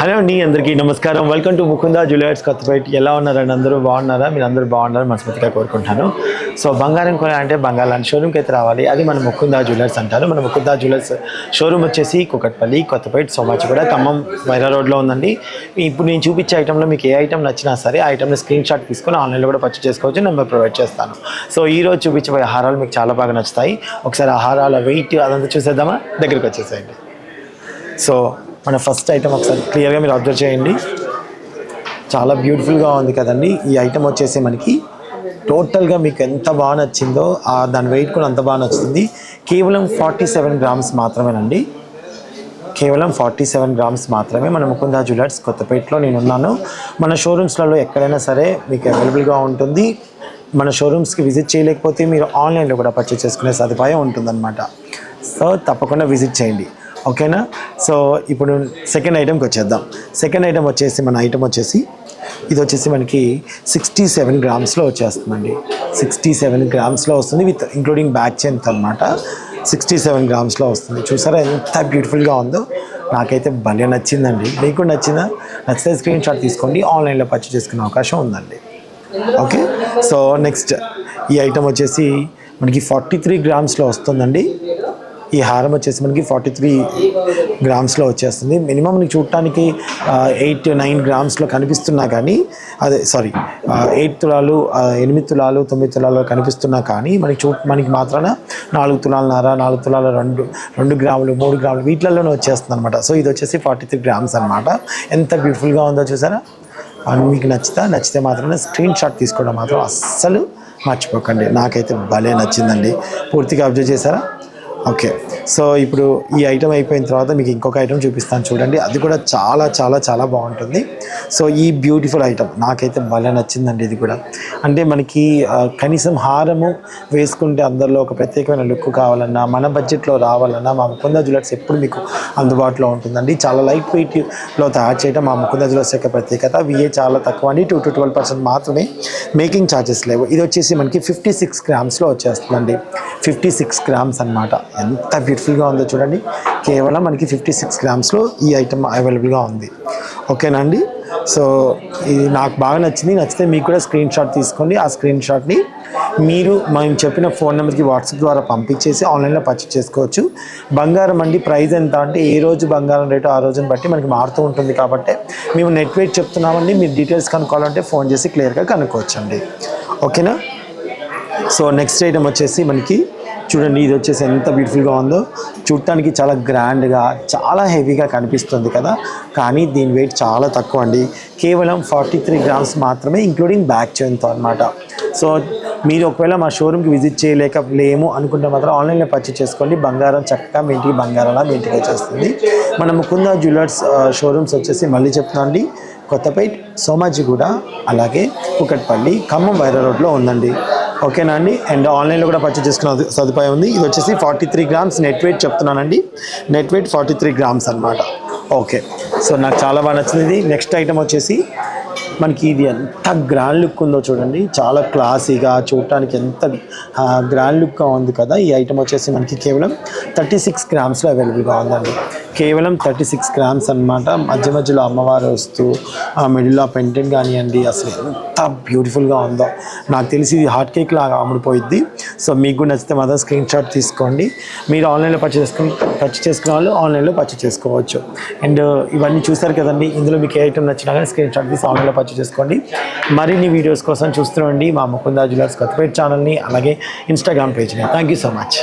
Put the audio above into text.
Hello అండి, అందరికీ నమస్కారం. Welcome to Mukunda jewellers Kothapeta. ఎలా ఉన్నారండి? అందరూ బాగున్నారా? మీరు అందరూ బాగున్నారని మనస్ఫూర్తిగా కోరుకుంటాను. సో బంగారం కొనాలంటే బంగారం లాంటి షోరూమ్కి అయితే రావాలి. అది మన ముకుందా జ్యువెలర్స్ అంటారు. మన ముకుందా జ్యువెలర్స్ షోరూమ్ వచ్చేసి కూకట్పల్లి, కొత్తపేట, సోమాజిగూడ, ఖమ్మం వైరా రోడ్లో ఉందండి. ఇప్పుడు నేను చూపించే ఐటెంలో మీకు ఏ ఐటెం నచ్చినా సరే ఆ ఐటెంని స్క్రీన్ షాట్ తీసుకొని ఆన్లైన్లో కూడా పర్చేస్ చేసుకోవచ్చు. నెంబర్ ప్రొవైడ్ చేస్తాను. సో ఈరోజు చూపించబోయే హారాలు మీకు చాలా బాగా నచ్చుతాయి. ఒకసారి ఆ హారాల వెయిట్ అదంతా చూసేద్దామా? దగ్గరికి వచ్చేసేయండి. సో మన ఫస్ట్ ఐటమ్ ఒకసారి క్లియర్గా మీరు అబ్జర్వ్ చేయండి. చాలా బ్యూటిఫుల్గా ఉంది కదండి. ఈ ఐటమ్ వచ్చేసి మనకి టోటల్గా మీకు ఎంత బాగా నచ్చిందో దాని వెయిట్ కూడా అంత బాగా నచ్చుతుంది. కేవలం 47 గ్రామ్స్ మాత్రమేనండి. కేవలం 47 గ్రామ్స్ మాత్రమే. మన ముకుందా జ్యువెలర్స్ కొత్తపేటలో నేను ఉన్నాను. మన షోరూమ్స్లలో ఎక్కడైనా సరే మీకు అవైలబుల్గా ఉంటుంది. మన షోరూమ్స్కి విజిట్ చేయలేకపోతే మీరు ఆన్లైన్లో కూడా పర్చేస్ చేసుకునే సదుపాయం ఉంటుందన్నమాట. సో తప్పకుండా విజిట్ చేయండి, ఓకేనా? సో ఇప్పుడు సెకండ్ ఐటెంకి వచ్చేద్దాం. సెకండ్ ఐటెం వచ్చేసి మన ఐటెం వచ్చేసి ఇది వచ్చేసి మనకి 67 గ్రామ్స్లో వచ్చేస్తుందండి. 67 గ్రామ్స్లో వస్తుంది విత్ ఇంక్లూడింగ్ బ్యాక్ చైన్తో అనమాట. 67 గ్రామ్స్లో వస్తుంది. చూసారా ఎంత బ్యూటిఫుల్గా ఉందో? నాకైతే భలే నచ్చిందండి. మీకు నచ్చిందా? నచ్చితే స్క్రీన్ షాట్ తీసుకోండి. ఆన్లైన్లో పర్చేస్ చేసుకునే అవకాశం ఉందండి. ఓకే, సో నెక్స్ట్ ఈ ఐటెం వచ్చేసి మనకి 43 గ్రామ్స్లో వస్తుందండి. ఈ హారం వచ్చేసి మనకి 43 గ్రామ్స్లో వచ్చేస్తుంది. మినిమం మనకి చూడటానికి 8-9 గ్రామ్స్లో కనిపిస్తున్నా కానీ అదే 8 తులాలు 8 తులాలు 9 తులాలు కనిపిస్తున్నా కానీ మనకి మాత్రాన 4 తులాలన్నర 4 తులాల 2 గ్రాములు 3 గ్రాములు వీటిలలోనే వచ్చేస్తుంది అనమాట. సో ఇది వచ్చేసి 43 గ్రామ్స్ అనమాట. ఎంత బ్యూటిఫుల్గా ఉందో చూసారా? మీకు నచ్చితే మాత్రమే స్క్రీన్ షాట్ తీసుకోవడం మాత్రం అస్సలు మర్చిపోకండి. నాకైతే భలే నచ్చిందండి. పూర్తిగా అబ్జర్వ్ చేశారా? ఓకే, సో ఇప్పుడు ఈ ఐటెం అయిపోయిన తర్వాత మీకు ఇంకొక ఐటెం చూపిస్తాను చూడండి. అది కూడా చాలా చాలా చాలా బాగుంటుంది. సో ఈ బ్యూటిఫుల్ ఐటెం నాకైతే భలే నచ్చిందండి. ఇది కూడా అంటే మనకి కనీసం హారము వేసుకుంటే అందరిలో ఒక ప్రత్యేకమైన లుక్ కావాలన్నా, మన బడ్జెట్లో రావాలన్నా మా ముకుందా జ్యువెలర్స్ ఎప్పుడు మీకు అందుబాటులో ఉంటుందండి. చాలా లైట్ వెయిట్లో తయారు చేయడం మా ముకుందా జ్యువెలర్స్ యొక్క ప్రత్యేకత. విఏ చాలా తక్కువ అండి, 2-12% మాత్రమే. మేకింగ్ ఛార్జెస్ లేవు. ఇది వచ్చేసి మనకి 56 గ్రామ్స్లో వచ్చేస్తుందండి. 56 గ్రామ్స్ అనమాట. ఎంత బ్యూటిఫుల్గా ఉందో చూడండి. కేవలం మనకి 56 గ్రామ్స్లో ఈ ఐటమ్ అవైలబుల్గా ఉంది. ఓకేనా అండి? సో ఇది నాకు బాగా నచ్చింది. నచ్చితే మీకు కూడా స్క్రీన్ షాట్ తీసుకోండి. ఆ స్క్రీన్ షాట్ని మీరు మేము చెప్పిన ఫోన్ నెంబర్కి వాట్సాప్ ద్వారా పంపించేసి ఆన్లైన్లో పర్చేస్ చేసుకోవచ్చు. బంగారం అండి ప్రైస్ ఎంత అంటే ఏ రోజు బంగారం రేటు ఆ రోజుని బట్టి మనకి మారుతూ ఉంటుంది. కాబట్టి మేము నెట్ వెయిట్ చెప్తున్నామండి. మీరు డీటెయిల్స్ కనుక్కోవాలంటే ఫోన్ చేసి క్లియర్గా కనుక్కోవచ్చండి. ఓకేనా? సో నెక్స్ట్ ఐటమ్ వచ్చేసి మనకి చూడండి. ఇది వచ్చేసి ఎంత బ్యూటిఫుల్గా ఉందో. చూడటానికి చాలా గ్రాండ్గా చాలా హెవీగా కనిపిస్తుంది కదా, కానీ దీని వెయిట్ చాలా తక్కువ అండి. కేవలం 43 గ్రామ్స్ మాత్రమే, ఇంక్లూడింగ్ బ్యాక్ చైన్తో అనమాట. సో మీరు ఒకవేళ మా షోరూమ్కి విజిట్ చేయలేము అనుకుంటే మాత్రం ఆన్లైన్లో పర్చేస్ చేసుకోండి. బంగారం చక్కగా మీ ఇంటికి బంగారంలా మీ ఇంటికి వచ్చేస్తుంది. మన ముకుందా జ్యువెలర్స్ షోరూమ్స్ వచ్చేసి మళ్ళీ చెప్తున్నాను అండి, కొత్తపేట, సోమాజిగూడ, అలాగే కూకట్పల్లి, ఖమ్మం వైరా రోడ్లో ఉందండి. ఓకేనా అండి? అండ్ ఆన్లైన్లో కూడా పర్చేస్ చేసుకునే సదుపాయం ఉంది. ఇది వచ్చేసి 43 గ్రామ్స్ నెట్ వెయిట్ చెప్తున్నానండి. నెట్ వెయిట్ 43 గ్రామ్స్ అనమాట. ఓకే, సో నాకు చాలా బాగా నచ్చింది. నెక్స్ట్ ఐటమ్ వచ్చేసి మనకి ఇది ఎంత గ్రాండ్ లుక్ ఉందో చూడండి. చాలా క్లాసీగా చూడటానికి ఎంత గ్రాండ్ లుక్గా ఉంది కదా. ఈ ఐటమ్ వచ్చేసి మనకి కేవలం 36 గ్రామ్స్లో అవైలబుల్గా ఉందండి. కేవలం 36 గ్రామ్స్ అనమాట. మధ్యలో అమ్మవారు వస్తూ మిడిల్లో పెంటెంట్ కానివ్వండి, అసలు ఎంత బ్యూటిఫుల్గా ఉందో. నాకు తెలిసి ఇది హాట్ కేక్ లాగా అమ్ముడిపోయిద్ది. సో మీకు కూడా నచ్చితే మాత్రం స్క్రీన్ షాట్ తీసుకోండి. మీరు ఆన్లైన్లో పర్చేస్ చేసుకునే వాళ్ళు ఆన్లైన్లో పర్చేస్ చేసుకోవచ్చు. అండ్ ఇవన్నీ చూస్తారు కదండి. ఇందులో మీకు ఏ ఐటమ్ నచ్చినా కానీ స్క్రీన్ షాట్ తీసి ఆన్లైన్లో పర్చేస్ చేసుకోండి. మరిన్ని వీడియోస్ కోసం చూస్తుండండి మా ముకుందా జ్యువెలర్స్ కొత్తపేట ఛానల్ని, అలాగే ఇన్స్టాగ్రామ్ పేజ్ని. Thank you so much.